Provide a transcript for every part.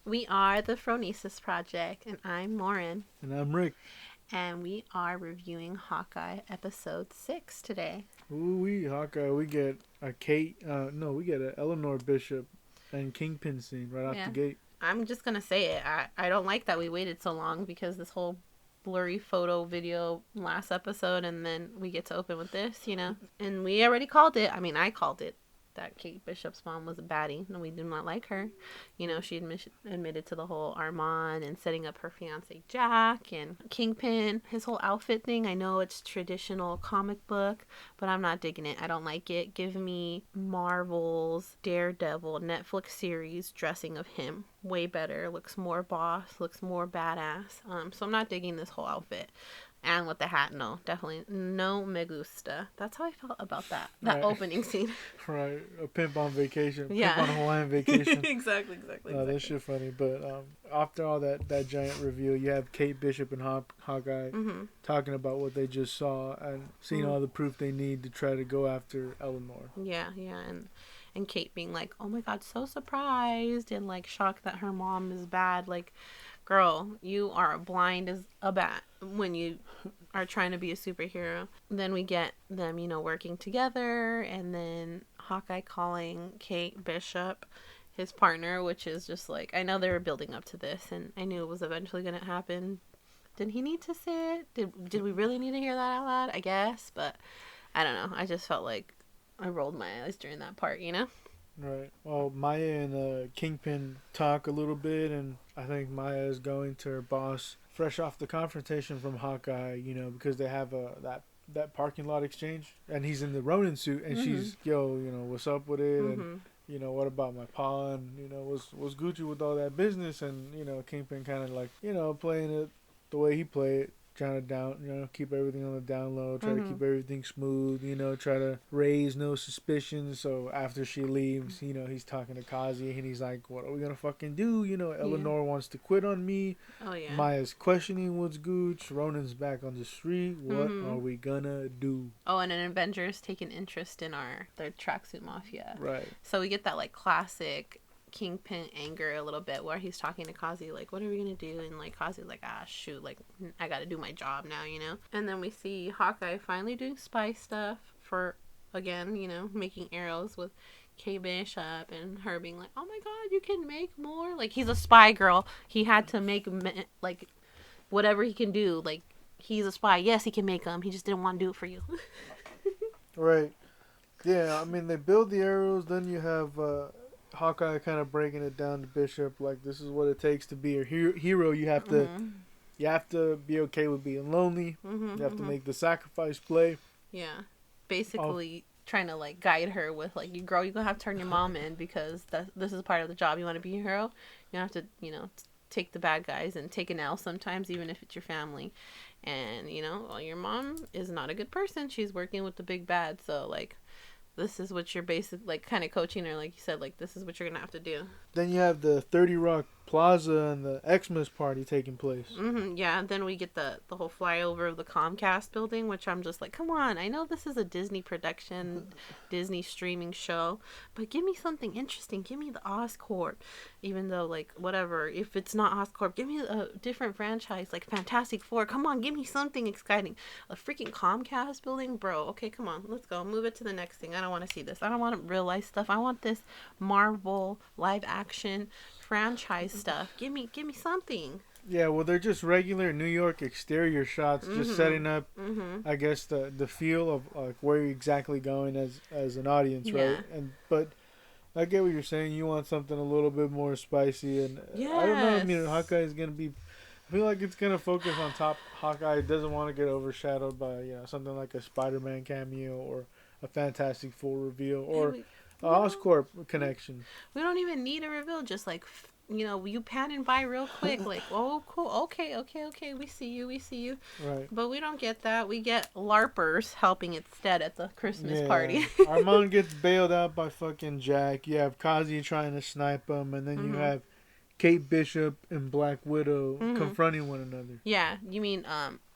We are the Phronesis Project, and I'm Lauren. And I'm Rick. And we are reviewing Hawkeye episode 6 today. Ooh, Hawkeye. We get a Kate. No, we get a Eleanor Bishop and Kingpin scene right off Yeah. the gate. I'm just going to say it. I don't like that we waited so long because this whole blurry photo video last episode, and then we get to open with this, And we already called it. I mean, I called it. That Kate Bishop's mom was a baddie, and we do not like her. She admitted to the whole Armand and setting up her fiance Jack and Kingpin, his whole outfit thing. I know it's traditional comic book, but I'm not digging it. I don't like it. Give me Marvel's Daredevil Netflix series dressing of him. Way better. Looks more boss. Looks more badass. So I'm not digging this whole outfit. And with the hat, no, definitely no me gusta. That's how I felt about that Right. Opening scene. Right, a pimp on vacation. Yeah. Pimp on Hawaiian vacation. exactly. That shit funny. But after all that giant reveal, you have Kate Bishop and Hawkeye talking about what they just saw and seeing all the proof they need to try to go after Eleanor. Yeah, and Kate being like, "Oh my God, so surprised," and like shocked that her mom is bad. Like, girl, you are blind as a bat when you are trying to be a superhero. Then we get them, working together, and then Hawkeye calling Kate Bishop his partner, which is just like, I know they were building up to this, and I knew it was eventually going to happen. Did he need to say it? Did we really need to hear that out loud? I guess, but I don't know. I just felt like I rolled my eyes during that part, Right. Well, Maya and Kingpin talk a little bit, and I think Maya is going to her boss fresh off the confrontation from Hawkeye, because they have that parking lot exchange, and he's in the Ronin suit, and she's, what's up with it, and, what about my paw, and, what's Gucci with all that business, and, Kingpin kind of like, playing it the way he played it. Trying to keep everything on the down low, try to keep everything smooth, try to raise no suspicions. So after she leaves, he's talking to Kazi and he's like, what are we going to fucking do? Eleanor wants to quit on me. Oh, yeah. Maya's questioning what's Gooch. Ronan's back on the street. What are we going to do? Oh, and an Avengers taking interest in their tracksuit mafia. Right. So we get that, like, classic Kingpin anger a little bit where he's talking to Kazi like, what are we gonna do? And like Kazi's like, shoot, like I gotta do my job now, And then we see Hawkeye finally doing spy stuff for, again, making arrows with K Bishop and her being like, oh my God, you can make more. Like, he's a spy, girl. He had to make like whatever he can do. Like, he's a spy. Yes, he can make them. He just didn't want to do it for you. Right. Yeah, I mean, they build the arrows, then you have Hawkeye kind of breaking it down to Bishop, like, this is what it takes to be a hero. You have to be okay with being lonely. You have to make the sacrifice play. Yeah, basically trying to like guide her with like, you girl, you're gonna have to turn your mom in because this is part of the job. You want to be a hero, you have to take the bad guys and take an L sometimes, even if it's your family. And well, your mom is not a good person. She's working with the big bad, so like, this is what you're basically, like, kind of coaching her, like you said, like, this is what you're going to have to do. Then you have the 30 Rock Plaza and the Xmas party taking place. Yeah, and then we get the whole flyover of the Comcast building, which I'm just like, come on, I know this is a Disney production, Disney streaming show, but give me something interesting. Give me the Oscorp. Even though, like, whatever, if it's not Oscorp, give me a different franchise, like Fantastic Four. Come on, give me something exciting. A freaking Comcast building? Bro, okay, come on, let's go. Move it to the next thing. I don't want to see this. I don't want real life stuff. I want this Marvel live action franchise stuff. Give me something. Yeah, well, they're just regular New York exterior shots, just setting up, I guess, the feel of like where you're exactly going as an audience, right? But I get what you're saying. You want something a little bit more spicy, and I don't know. I mean, Hawkeye is gonna be. I feel like it's gonna focus on top. Hawkeye doesn't want to get overshadowed by something like a Spider-Man cameo or a Fantastic Four reveal or Oscorp connection. We don't even need a reveal. Just like, you panning by real quick. Like, oh, cool. Okay. We see you. Right. But we don't get that. We get LARPers helping instead at the Christmas party. Armand gets bailed out by fucking Jack. You have Kazi trying to snipe him, and then you have Kate Bishop and Black Widow confronting one another. Yeah, you mean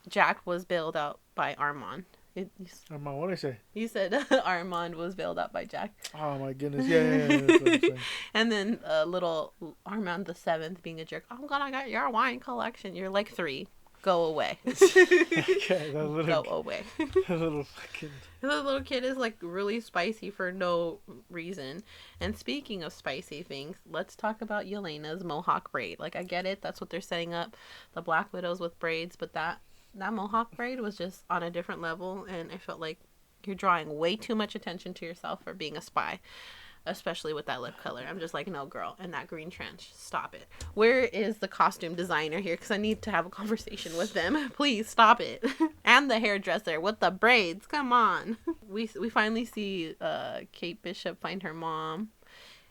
Jack was bailed out by Armand. Armand, what did I say? You said Armand was bailed out by Jack. Oh my goodness, yeah, that's what I'm saying. And then little Armand the 7th being a jerk. I'm gonna get your wine collection. You're like 3. Go away. Okay, that little, Go away. that little fucking... The little kid is like really spicy for no reason. And speaking of spicy things, let's talk about Yelena's mohawk braid. Like, I get it. That's what they're setting up. The Black Widows with braids. But that mohawk braid was just on a different level. And I felt like you're drawing way too much attention to yourself for being a spy. Especially with that lip color. I'm just like, no, girl. And that green trench. Stop it. Where is the costume designer here? Because I need to have a conversation with them. Please stop it. And the hairdresser with the braids. Come on. We finally see Kate Bishop find her mom.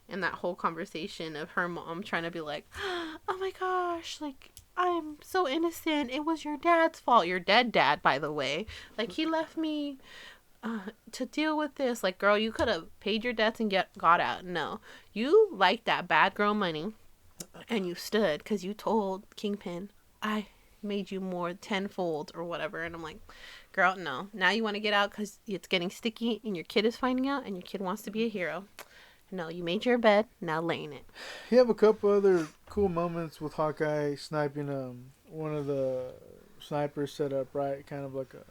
And that whole conversation of her mom trying to be like, oh my gosh, like, I'm so innocent. It was your dad's fault. Your dead dad, by the way. Like, he left me... to deal with this. Like, girl, you could have paid your debts and got out. No, you liked that bad girl money, and you stood because you told Kingpin, I made you more tenfold or whatever. And I'm like, girl, no. Now you want to get out because it's getting sticky and your kid is finding out and your kid wants to be a hero. No, you made your bed. Now lay in it. You have a couple other cool moments with Hawkeye sniping one of the snipers set up, right? Kind of like a...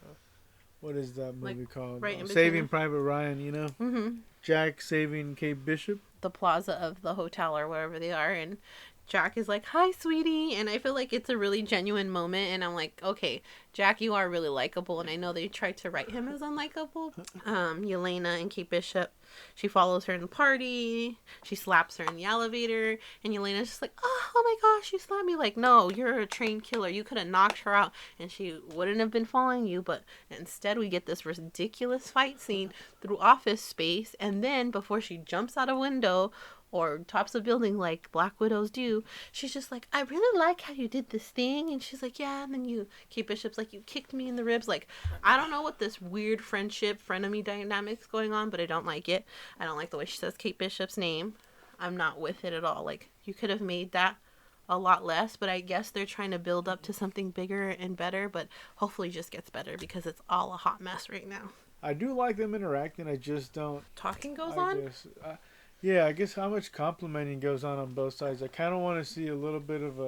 What is that movie like, called? Right Saving Private Ryan, you know? Mm-hmm. Jack saving Kate Bishop. The plaza of the hotel or wherever they are. And Jack is like, hi, sweetie. And I feel like it's a really genuine moment. And I'm like, okay, Jack, you are really likable. And I know they tried to write him as unlikable. Elena and Kate Bishop, she follows her in the party. She slaps her in the elevator. And Elena's just like, oh my gosh, you slapped me. Like, no, you're a trained killer. You could have knocked her out and she wouldn't have been following you. But instead, we get this ridiculous fight scene through office space. And then before she jumps out a window or tops a building like Black Widows do, she's just like, I really like how you did this thing. And she's like, yeah. And then Kate Bishop's like, you kicked me in the ribs. Like, I don't know what this weird frenemy dynamic's going on, but I don't like it. I don't like the way she says Kate Bishop's name. I'm not with it at all. Like, you could have made that a lot less, but I guess they're trying to build up to something bigger and better, but hopefully it just gets better because it's all a hot mess right now. I do like them interacting. I just don't... Talking goes on? Yeah, I guess how much complimenting goes on both sides. I kind of want to see a little bit of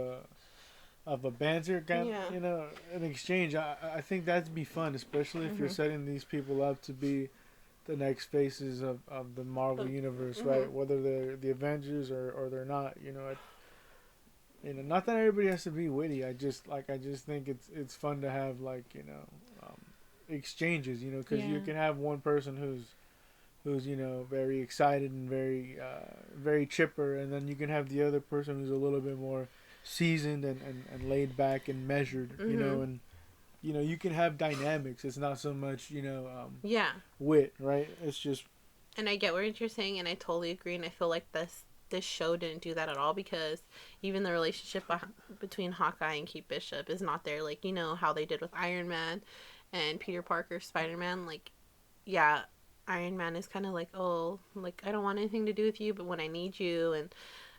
a banter, you know, an exchange. I think that'd be fun, especially if you're setting these people up to be the next faces of the Marvel universe, right? Whether they're the Avengers or they're not, you know. Not that everybody has to be witty. I just think it's fun to have, like, you know, exchanges, you know, because you can have one person who's you know, very excited and very chipper, and then you can have the other person who's a little bit more seasoned and laid back and measured, you know, and you know, you can have dynamics. It's not so much, you know, wit, right? It's just... And I get what you're saying, and I totally agree, and I feel like this show didn't do that at all, because even the relationship between Hawkeye and Kate Bishop is not there. Like, you know, how they did with Iron Man and Peter Parker, Spider-Man. Like, yeah, Iron Man is kind of like, oh, like, I don't want anything to do with you, but when I need you,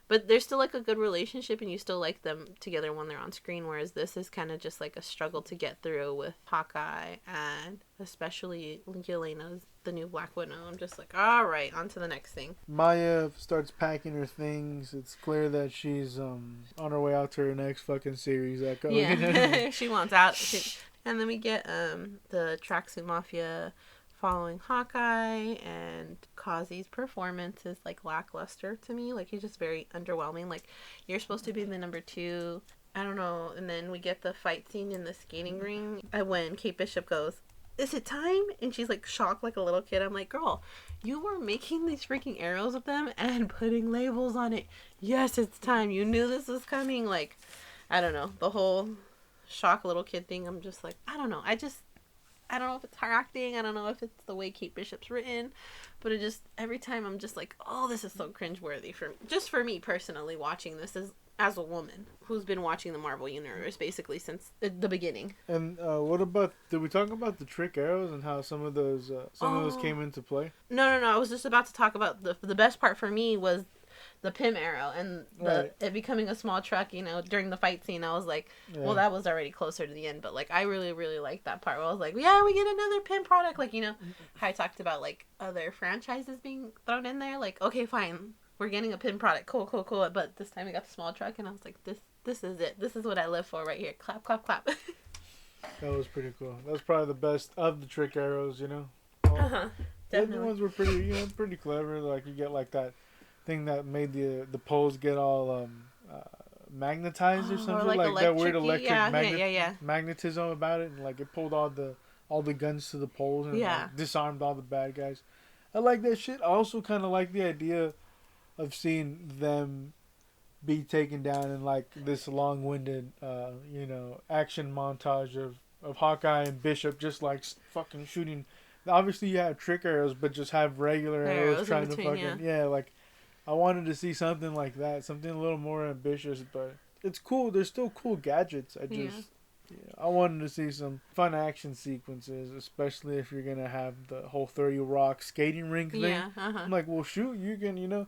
but there's still, like, a good relationship, and you still like them together when they're on screen, whereas this is kind of just, like, a struggle to get through with Hawkeye, and especially Yelena's the new Black Widow. I'm just like, all right, on to the next thing. Maya starts packing her things. It's clear that she's on her way out to her next fucking series. Yeah, she wants out. And then we get the Tracksuit Mafia following Hawkeye, and Kazi's performance is, like, lackluster to me. Like, he's just very underwhelming. Like, you're supposed to be the number 2. I don't know. And then we get the fight scene in the skating ring when Kate Bishop goes, is it time? And she's, like, shocked like a little kid. I'm like, girl, you were making these freaking arrows with them and putting labels on it. Yes, it's time. You knew this was coming. Like, I don't know. The whole shock little kid thing, I'm just like, I don't know. I don't know if it's her acting. I don't know if it's the way Kate Bishop's written. But it just, every time I'm just like, oh, this is so cringeworthy for me personally, watching this as a woman who's been watching the Marvel Universe basically since the beginning. And what about, did we talk about the trick arrows and how some of those came into play? No. I was just about to talk about the best part for me was the Pym arrow and it becoming a small truck, you know, during the fight scene. I was like, well, that was already closer to the end, but like I really, really liked that part where I was like, yeah, we get another Pym product. Like, you know, how I talked about like other franchises being thrown in there. Like, okay, fine, we're getting a Pym product. Cool. But this time we got the small truck, and I was like, this is it. This is what I live for right here. Clap, clap, clap. That was pretty cool. That was probably the best of the trick arrows, you know. The other ones were pretty, you know, pretty clever. Like you get like that thing that made the poles get all magnetized or something, like that weird electric magnetism about it, and like it pulled all the guns to the poles and like, disarmed all the bad guys. I like that shit. I also kind of like the idea of seeing them be taken down in like this long-winded, you know, action montage of Hawkeye and Bishop just like fucking shooting. Obviously, you have trick arrows, but just have regular arrows trying to fucking like. I wanted to see something like that, something a little more ambitious, but it's cool. There's still cool gadgets. I wanted to see some fun action sequences, especially if you're gonna have the whole 30 Rock skating rink thing. Yeah, I'm like, well, shoot, you can, you know.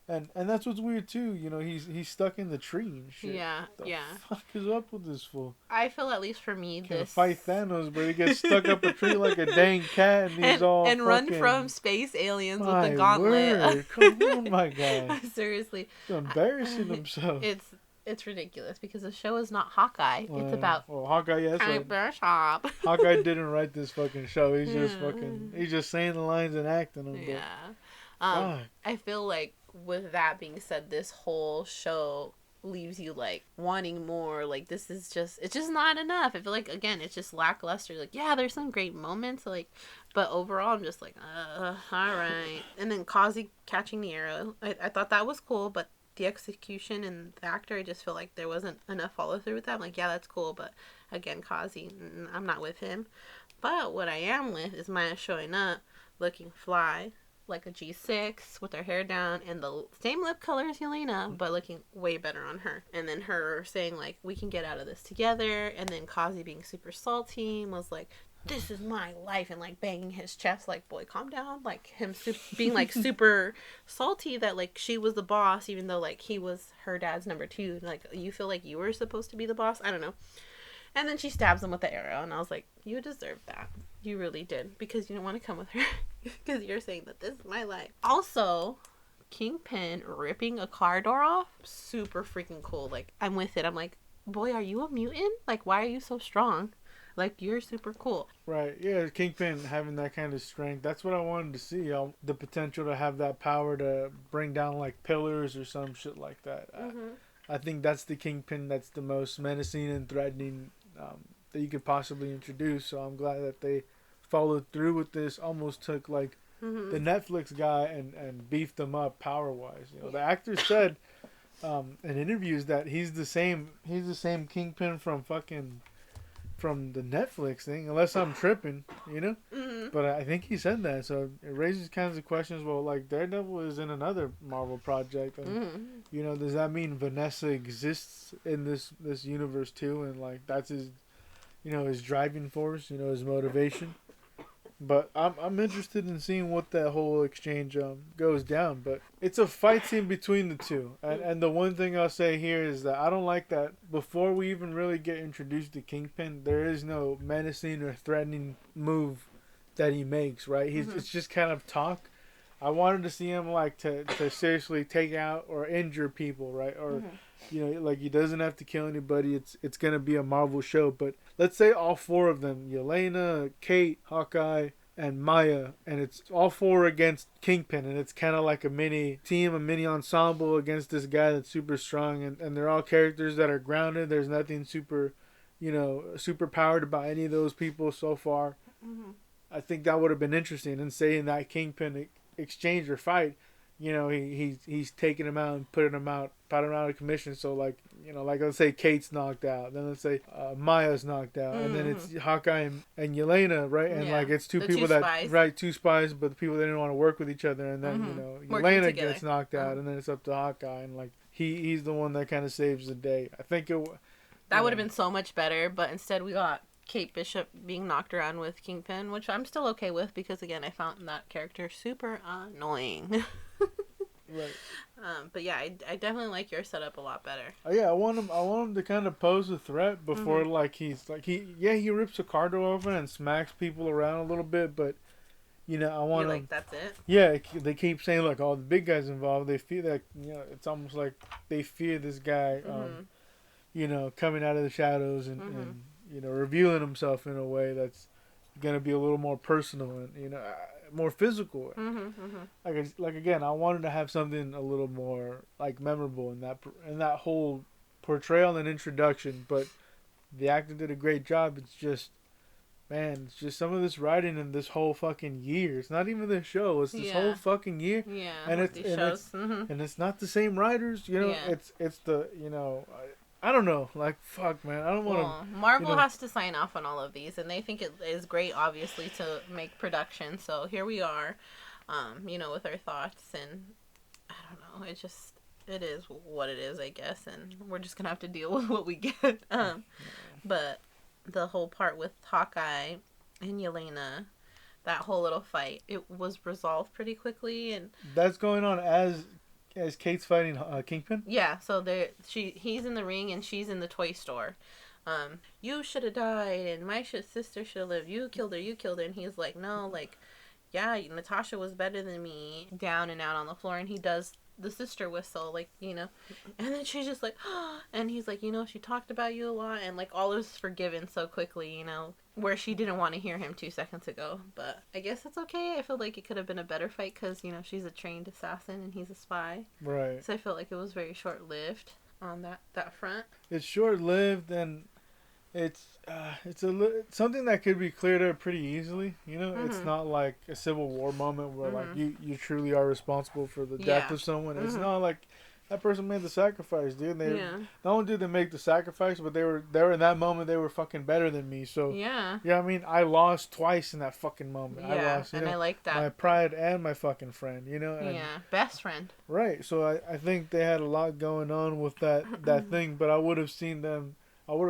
And that's what's weird too, you know, he's stuck in the tree and shit. Yeah, the fuck is up with this fool? I feel, at least for me, Can't fight Thanos, but he gets stuck up a tree like a dang cat, and he's all and fucking... run from space aliens with the gauntlet. Word. Come on, my guy. Seriously, he's embarrassing himself. It's ridiculous because the show is not Hawkeye. It's about Hawkeye. Yes, Bishop. Hawkeye didn't write this fucking show. He's just saying the lines and acting them. Yeah. I feel like, with that being said, this whole show leaves you like wanting more. Like, it's just not enough. I feel like, again, it's just lackluster. Like, yeah, there's some great moments, like, but overall I'm just like, all right. And then Kazi catching the arrow, I thought that was cool, but the execution and the actor, I just feel like there wasn't enough follow through with that. I'm like, yeah, that's cool, but again, Kazi, I'm not with him. But what I am with is Maya showing up looking fly, like a G6 with her hair down and the same lip color as Elena, but looking way better on her. And then her saying like, we can get out of this together. And then Kazi being super salty and was like, this is my life, and like banging his chest like, boy, calm down. Like him being like super salty that like she was the boss, even though like he was her dad's number 2. Like, you feel like you were supposed to be the boss? I don't know. And then she stabs him with the arrow, and I was like, you deserve that. You really did, because you don't want to come with her. Because you're saying that this is my life. Also, Kingpin ripping a car door off, super freaking cool. Like, I'm with it. I'm like, boy, are you a mutant? Like, why are you so strong? Like, you're super cool. Right, yeah, Kingpin having that kind of strength. That's what I wanted to see. The potential to have that power to bring down, like, pillars or some shit like that. I think that's the Kingpin that's the most menacing and threatening that you could possibly introduce. So I'm glad that they followed through with this. Almost took like the Netflix guy and beefed them up power wise. You know, the actor said in interviews that he's the same Kingpin from the Netflix thing, unless I'm tripping, you know. But I think he said that, so it raises kinds of questions. Well, like, Daredevil is in another Marvel project, and you know, does that mean Vanessa exists in this universe too? And like, that's his, you know, his driving force, you know, his motivation. But I'm interested in seeing what that whole exchange goes down. But it's a fight scene between the two. And the one thing I'll say here is that I don't like that before we even really get introduced to Kingpin, there is no menacing or threatening move that he makes, right? It's just kind of talk. I wanted to see him like to seriously take out or injure people, right? Or you know, like, he doesn't have to kill anybody. It's gonna be a Marvel show, but let's say all 4 of them, Elena, Kate, Hawkeye, and Maya, and it's all 4 against Kingpin, and it's kind of like a mini team, a mini ensemble against this guy that's super strong, and they're all characters that are grounded. There's nothing super, you know, super powered about any of those people so far. I think that would have been interesting, and saying that Kingpin exchange or fight, you know, he's taking him out and putting him out of commission. So, like, you know, like, let's say Kate's knocked out, then let's say Maya's knocked out, and then it's Hawkeye and Yelena, right? And like, it's two spies, but the people that didn't want to work with each other, and then you know, Yelena gets knocked out, and then it's up to Hawkeye, and like he's the one that kind of saves the day. I think that would have been so much better, but instead we got Kate Bishop being knocked around with Kingpin, which I'm still okay with, because again, I found that character super annoying. Right. But yeah, I definitely like your setup a lot better. Yeah, I want him to kind of pose a threat before he rips a car door open and smacks people around a little bit, but I want You him. like that's it? Yeah, they keep saying like, oh, the big guy's involved. They feel that it's almost like they fear this guy, coming out of the shadows and revealing himself in a way that's gonna be a little more personal and more physical. Like again, I wanted to have something a little more like memorable in that whole portrayal and introduction, but the actor did a great job. It's just, man, it's just some of this writing in this whole fucking year. It's not even the show. It's this whole fucking year. Yeah, and with these shows. and it's not the same writers. Yeah. It's the I don't know. Like, fuck, man. I don't want to. Well, Marvel has to sign off on all of these, and they think it is great, obviously, to make production. So here we are, with our thoughts, and I don't know. It is what it is, I guess, and we're just gonna have to deal with what we get. But the whole part with Hawkeye and Elena, that whole little fight, it was resolved pretty quickly, and that's going on as Kate's fighting Kingpin. Yeah, so he's in the ring and she's in the toy store. You should have died, and my sister should have lived. You killed her, and he's like, no, like, yeah, Natasha was better than me. Down and out on the floor, and he does the sister whistle, like, and then she's just like, and he's like, she talked about you a lot, and like all is forgiven so quickly, where she didn't want to hear him 2 seconds ago. But I guess it's okay. I feel like it could have been a better fight because she's a trained assassin and he's a spy, right? So I felt like it was very short-lived on that front. It's short-lived, and it's something that could be cleared up pretty easily. It's not like a Civil War moment where like you truly are responsible for the death of someone. It's not like that person made the sacrifice, dude. Not only did they make the sacrifice, but they were in that moment. They were fucking better than me. So yeah, I mean, I lost twice in that fucking moment. Yeah, I lost, and I like that, my pride and my fucking friend. And, best friend. Right. So I think they had a lot going on with that thing, but I would have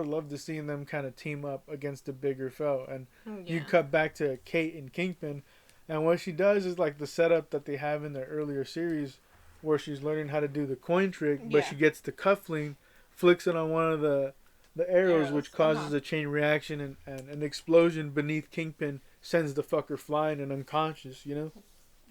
loved to see them kind of team up against a bigger foe. And you cut back to Kate and Kingpin, and what she does is like the setup that they have in the earlier series, where she's learning how to do the coin trick, but she gets the cuffling, flicks it on one of the arrows, which causes a chain reaction, and an explosion beneath Kingpin sends the fucker flying and unconscious.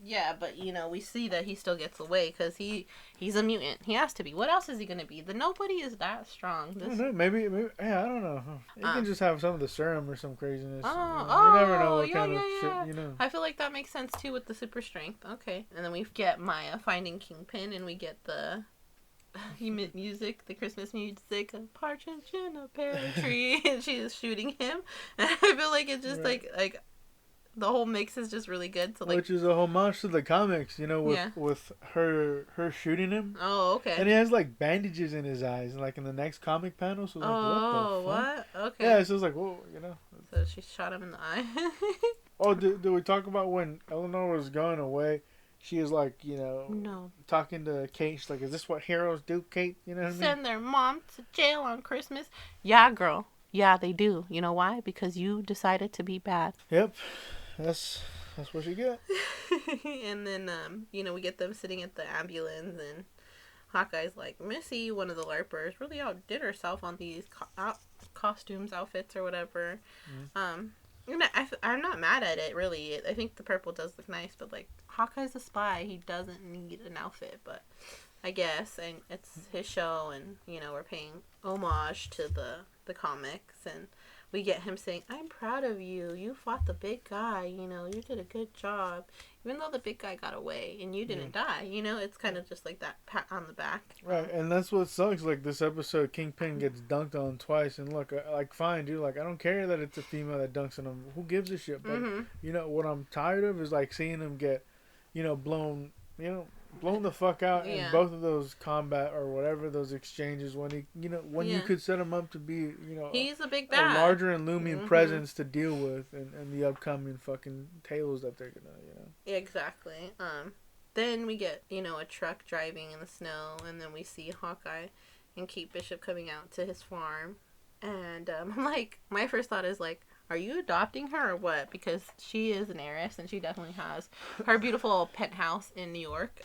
Yeah, but we see that he still gets away because he's a mutant. He has to be. What else is he gonna be? The nobody is that strong. I don't know. Maybe. Yeah, I don't know. He can just have some of the serum or some craziness. Oh, you never know what kind of shit. I feel like that makes sense too with the super strength. Okay, and then we get Maya finding Kingpin, and we get the music, the Christmas music, a partridge in a pear tree, and she is shooting him. And I feel like it's just like. The whole mix is just really good. So which is a homage to the comics, with her shooting him. Oh, okay. And he has like bandages in his eyes, and like in the next comic panel, so like, what? Okay. Yeah, so it's like, whoa, So she shot him in the eye. Oh, did we talk about when Eleanor was going away? She was like, no, talking to Kate. She's like, "Is this what heroes do, Kate?" You know what I mean? Send their mom to jail on Christmas. Yeah, girl. Yeah, they do. You know why? Because you decided to be bad. Yep. That's what you get. And then, we get them sitting at the ambulance, and Hawkeye's like, Missy, one of the LARPers, really outdid herself on these costumes, outfits, or whatever. I'm not mad at it, really. I think the purple does look nice, but, like, Hawkeye's a spy. He doesn't need an outfit, but I guess, and it's his show, and, we're paying homage to the comics, and we get him saying, I'm proud of you. You fought the big guy. You did a good job. Even though the big guy got away and you didn't die. It's kind of just like that pat on the back. Right, and that's what sucks. Like, this episode, Kingpin gets dunked on twice. And look, like, fine, dude. Like, I don't care that it's a female that dunks on him. Who gives a shit? But, what I'm tired of is, like, seeing him get, blown the fuck out in both of those combat or whatever those exchanges when he you could set him up to be he's a big bad, a larger and looming presence to deal with in the upcoming fucking tales that they're gonna exactly. Then we get a truck driving in the snow, and then we see Hawkeye and Kate Bishop coming out to his farm, and I'm like, my first thought is like, are you adopting her or what? Because she is an heiress, and she definitely has her beautiful penthouse in New York.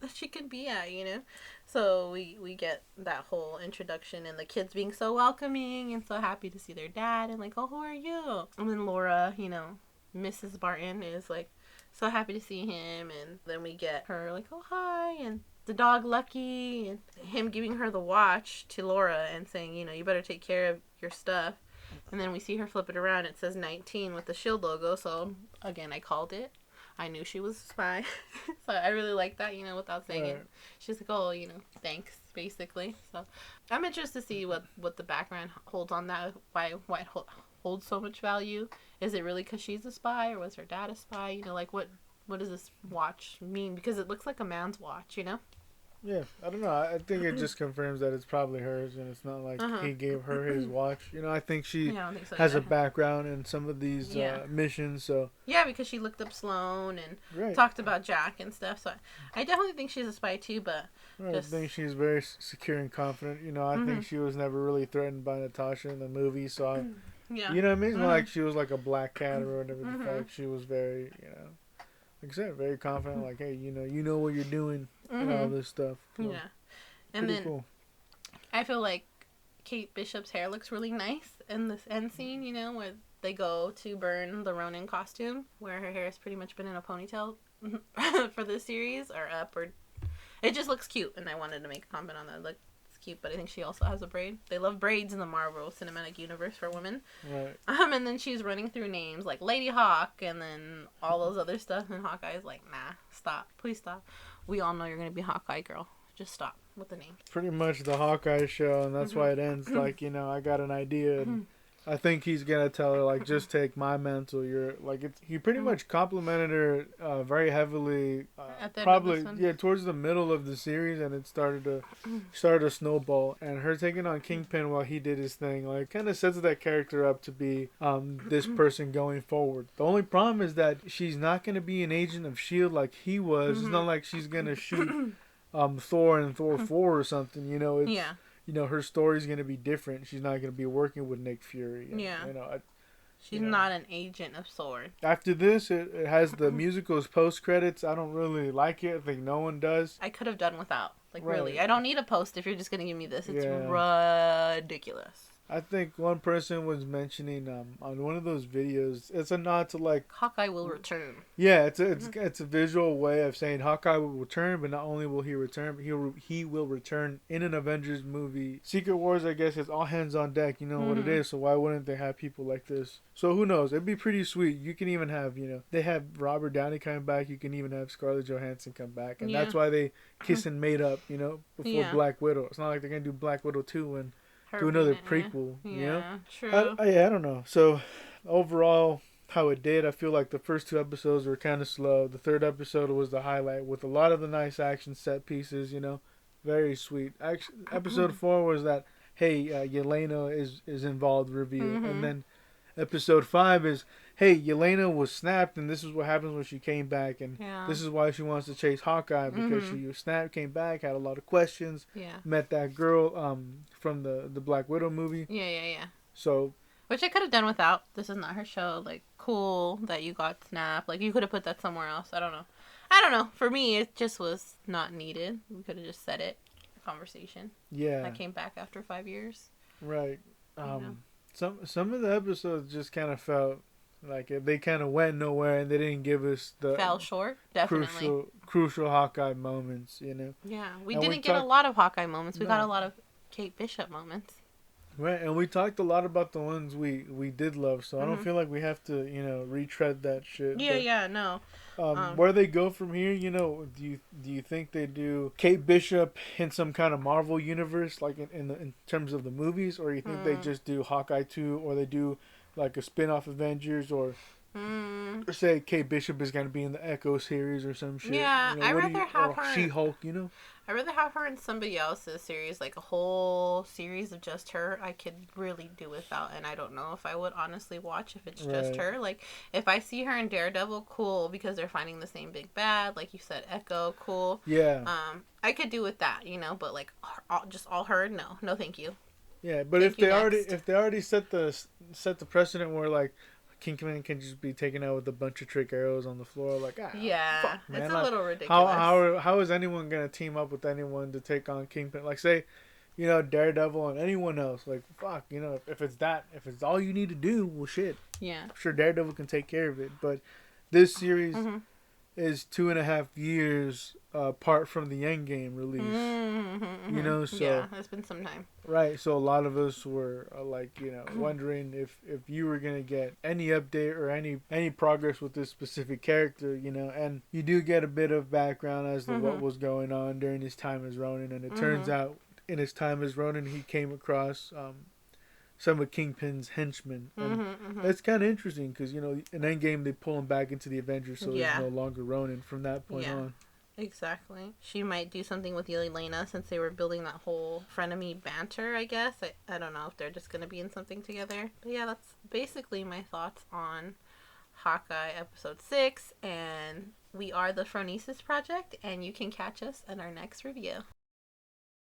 that she can be at, you know? So we get that whole introduction and the kids being so welcoming and so happy to see their dad and like, oh, who are you? And then Laura, you know, Mrs. Barton is like so happy to see him, and then we get her like, oh, hi, and the dog Lucky, and him giving her the watch to Laura and saying, you know, you better take care of your stuff. And then we see her flip it around. It says 19 with the shield logo. So again, I called it. I knew she was a spy. So I really like that, you know, without saying it. She's like, oh, you know, thanks, basically. So I'm interested to see what the background holds on that. Why it holds so much value. Is it really because she's a spy, or was her dad a spy? You know, like what does this watch mean? Because it looks like a man's watch, you know? Yeah, I don't know. I think it just confirms that it's probably hers, and it's not like he gave her his watch. You know, I think she I don't think so, has a background in some of these missions. So yeah, because she looked up Sloane and talked about Jack and stuff. So I definitely think she's a spy too. But I think she's very secure and confident. You know, I think she was never really threatened by Natasha in the movie. So you know what I mean? It's not like she was like a black cat or whatever the fuck. She was very, you know, like I said, very confident. Like, hey, you know what you're doing. And all this stuff. So yeah. And then cool. I feel like Kate Bishop's hair looks really nice in this end scene, you know, where they go to burn the Ronin costume, where her hair has pretty much been in a ponytail for this series, or up, or it just looks cute, and I wanted to make a comment on that. It looks cute, but I think she also has a braid. They love braids in the Marvel Cinematic Universe for women. Right. And then she's running through names like Lady Hawk, and then all those other stuff, and Hawkeye's like, nah, stop, please stop. We all know you're going to be Hawkeye, girl. Just stop with the name. Pretty much the Hawkeye show, and that's why it ends like, you know, I got an idea, and I think he's going to tell her, like, just take my mantle. You're, like, he pretty much complimented her very heavily, probably, towards the middle of the series, and it started to snowball, and her taking on Kingpin while he did his thing, like, kind of sets that character up to be this person going forward. The only problem is that she's not going to be an agent of S.H.I.E.L.D. like he was. It's not like she's going to shoot Thor in Thor 4 or something, you know. It's, you know, her story's going to be different. She's not going to be working with Nick Fury. And, you know, she's not an agent of S.W.O.R.D. After this, it has the musicals post-credits. I don't really like it. I think no one does. I could have done without. Like, really. I don't need a post if you're just going to give me this. It's ridiculous. I think one person was mentioning on one of those videos, it's a nod to like Hawkeye will return. Yeah, it's a visual way of saying Hawkeye will return, but not only will he return, but he will return in an Avengers movie. Secret Wars, I guess, is all hands on deck. You know what it is, so why wouldn't they have people like this? So who knows? It'd be pretty sweet. You can even have, you know, they have Robert Downey come back. You can even have Scarlett Johansson come back, and that's why they kiss and made up, you know, before Black Widow. It's not like they're gonna do Black Widow 2 and do another prequel, you know? True. I don't know. So, overall, how it did, I feel like the first 2 episodes were kind of slow. The 3rd episode was the highlight with a lot of the nice action set pieces, you know? Very sweet. Episode 4 was that, hey, Elena is involved reveal. And then episode 5 is, hey, Elena was snapped, and this is what happens when she came back, and this is why she wants to chase Hawkeye, because she was snapped, came back, had a lot of questions, met that girl from the Black Widow movie. Yeah. So, which I could have done without. This is not her show. Like, cool that you got snapped. Like, you could have put that somewhere else. I don't know. For me, it just was not needed. We could have just said it. Conversation. Yeah. I came back after 5 years. Right. Some of the episodes just kind of felt like they kind of went nowhere, and they didn't give us the fell short. Definitely crucial Hawkeye moments, you know. Yeah, we didn't get a lot of Hawkeye moments. We got a lot of Kate Bishop moments. Right, and we talked a lot about the ones we did love, so I don't feel like we have to, you know, retread that shit. Yeah, no. Where they go from here, you know, do you think they do Kate Bishop in some kind of Marvel universe, like in terms of the movies, or you think they just do Hawkeye 2, or they do like a spin-off Avengers, or say Kate Bishop is going to be in the Echo series or some shit? Yeah, you know, I'd rather have her... She-Hulk, you know? I'd rather have her in somebody else's series, like a whole series of just her. I could really do without, and I don't know if I would honestly watch if it's just her. Like, if I see her in Daredevil, cool, because they're finding the same big bad. Like you said, Echo, cool. Yeah. I could do with that, you know, but like just all her, no, thank you. Yeah, but if they already set the precedent where like Kingpin can just be taken out with a bunch of trick arrows on the floor. Like, yeah, fuck, man. it's Like, a little ridiculous. how is anyone gonna team up with anyone to take on Kingpin? Like, say, you know, Daredevil and anyone else. Like, fuck, you know, if it's all you need to do, well, shit. Yeah. I'm sure Daredevil can take care of it. But this series Mm-hmm. is 2.5 years apart from the Endgame release. Mm-hmm. You know, so yeah, it's been some time. right. So a lot of us were like, you know, wondering if you were gonna get any update or any progress with this specific character, you know. And you do get a bit of background as to what was going on during his time as Ronin, and it turns out in his time as Ronin, he came across some of Kingpin's henchmen. And it's kind of interesting because, you know, in Endgame, they pull him back into the Avengers, so he's no longer Ronin from that point on. Exactly. She might do something with Elena since they were building that whole frenemy banter, I guess. I don't know if they're just going to be in something together. But yeah, that's basically my thoughts on Hawkeye episode 6. And we are the Phronesis Project, and you can catch us in our next review.